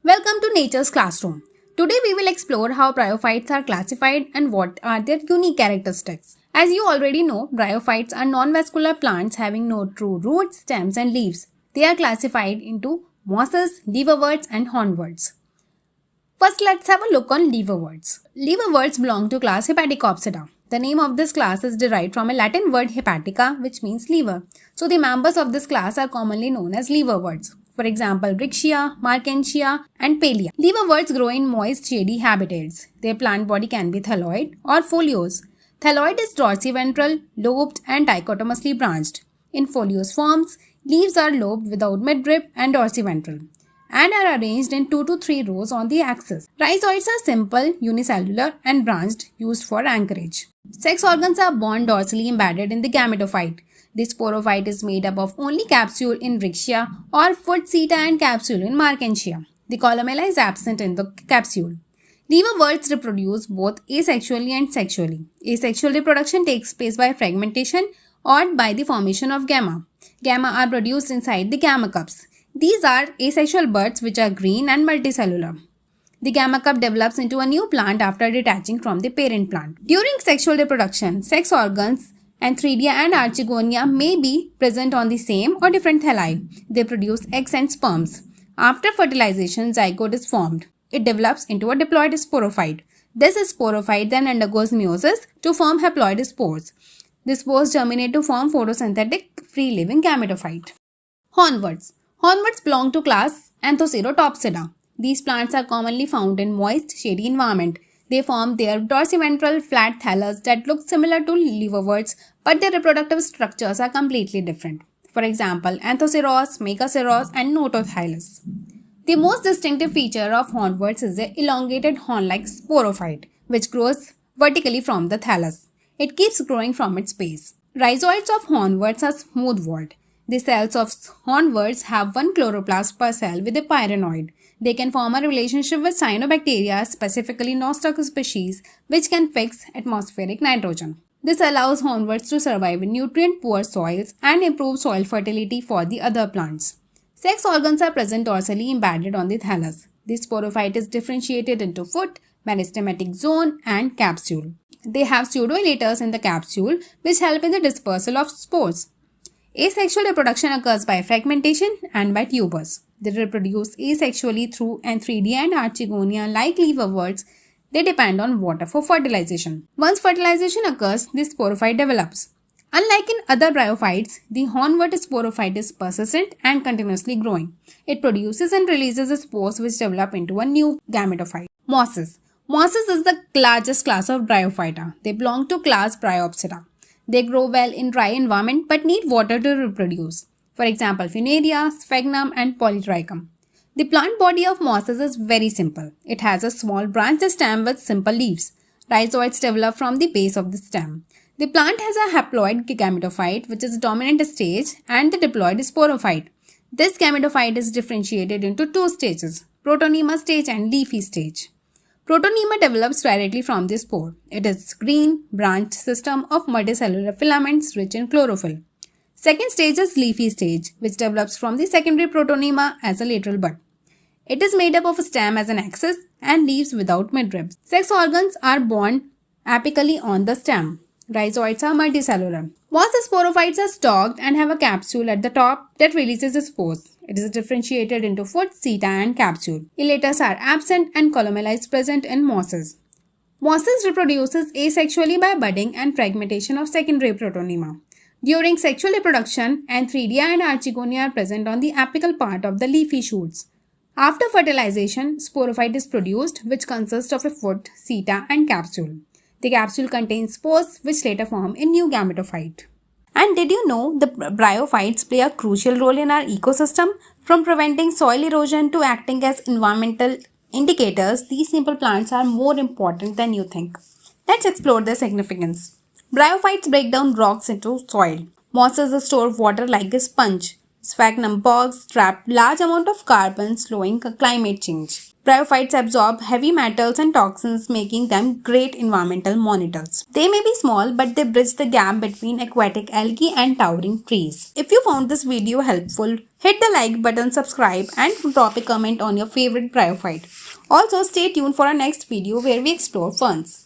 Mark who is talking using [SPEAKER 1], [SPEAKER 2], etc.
[SPEAKER 1] Welcome to Nature's Classroom. Today we will explore how bryophytes are classified and what are their unique characteristics. As you already know, bryophytes are non-vascular plants having no true roots, stems and leaves. They are classified into mosses, liverworts and hornworts. First, let's have a look on liverworts. Liverworts belong to class Hepaticopsida. The name of this class is derived from a Latin word hepatica, which means liver. So the members of this class are commonly known as liverworts. For example, Brixia, Markensia and Palea. Liverworts grow in moist, shady habitats. Their plant body can be thalloid or foliose. Thalloid is dorsiventral, lobed and dichotomously branched. In foliose forms, leaves are lobed without midrib and dorsiventral and are arranged in 2 to 3 rows on the axis. Rhizoids are simple, unicellular and branched, used for anchorage. Sex organs are borne dorsally embedded in the gametophyte. The sporophyte is made up of only capsule in Brixia or foot seta and capsule in Markensia. The columella is absent in the capsule. Liverworts reproduce both asexually and sexually. Asexual reproduction takes place by fragmentation or by the formation of gamma. Gamma are produced inside the gamma cups. These are asexual buds which are green and multicellular. The gamma cup develops into a new plant after detaching from the parent plant. During sexual reproduction, sex organs, Antheridia and Archegonia may be present on the same or different thalli. They produce eggs and sperms. After fertilization, zygote is formed. It develops into a diploid sporophyte. This sporophyte then undergoes meiosis to form haploid spores. The spores germinate to form photosynthetic free-living gametophyte. Hornworts. Hornworts belong to class Anthocerotopsida. These plants are commonly found in moist, shady environment. They form their dorsiventral flat thallus that look similar to liverworts, but their reproductive structures are completely different. For example, Anthoceros, Megaceros, and Notothylus. The most distinctive feature of hornworts is the elongated horn-like sporophyte, which grows vertically from the thallus. It keeps growing from its base. Rhizoids of hornworts are smooth-walled. The cells of hornworts have one chloroplast per cell with a pyrenoid. They can form a relationship with cyanobacteria, specifically nostoc species, which can fix atmospheric nitrogen. This allows hornworts to survive in nutrient-poor soils and improve soil fertility for the other plants. Sex organs are present dorsally embedded on the thallus. The sporophyte is differentiated into foot, meristematic zone, and capsule. They have pseudoelaters in the capsule, which help in the dispersal of spores. Asexual reproduction occurs by fragmentation and by tubers. They reproduce asexually through Antheridia and Archegonia. Like liverworts, they depend on water for fertilization. Once fertilization occurs, the sporophyte develops. Unlike in other bryophytes, the hornwort sporophyte is persistent and continuously growing. It produces and releases spores which develop into a new gametophyte. Mosses. Mosses is the largest class of bryophyta. They belong to class Bryopsida. They grow well in dry environment but need water to reproduce. For example, Funaria, Sphagnum and Polytrichum. The plant body of mosses is very simple. It has a small branched stem with simple leaves. Rhizoids develop from the base of the stem. The plant has a haploid gametophyte, which is dominant stage, and the diploid sporophyte. This gametophyte is differentiated into 2 stages, protonema stage and leafy stage. Protonema develops directly from the spore. It is green, branched system of multicellular filaments rich in chlorophyll. Second stage is leafy stage, which develops from the secondary protonema as a lateral bud. It is made up of a stem as an axis and leaves without midribs. Sex organs are borne apically on the stem. Rhizoids are multicellular. Moss sporophytes are stalked and have a capsule at the top that releases spores. It is differentiated into foot, seta and capsule. Elaters are absent and columella is present in mosses. Mosses reproduces asexually by budding and fragmentation of secondary protonema. During sexual reproduction, Antheridia and Archegonia are present on the apical part of the leafy shoots. After fertilization, sporophyte is produced, which consists of a foot, seta and capsule. The capsule contains spores which later form a new gametophyte. And did you know the bryophytes play a crucial role in our ecosystem? From preventing soil erosion to acting as environmental indicators, these simple plants are more important than you think. Let's explore their significance. Bryophytes break down rocks into soil. Mosses store water like a sponge. Sphagnum bogs trap large amount of carbon, slowing climate change. Bryophytes absorb heavy metals and toxins, making them great environmental monitors. They may be small, but they bridge the gap between aquatic algae and towering trees. If you found this video helpful, hit the like button, subscribe, and drop a comment on your favorite bryophyte. Also, stay tuned for our next video where we explore ferns.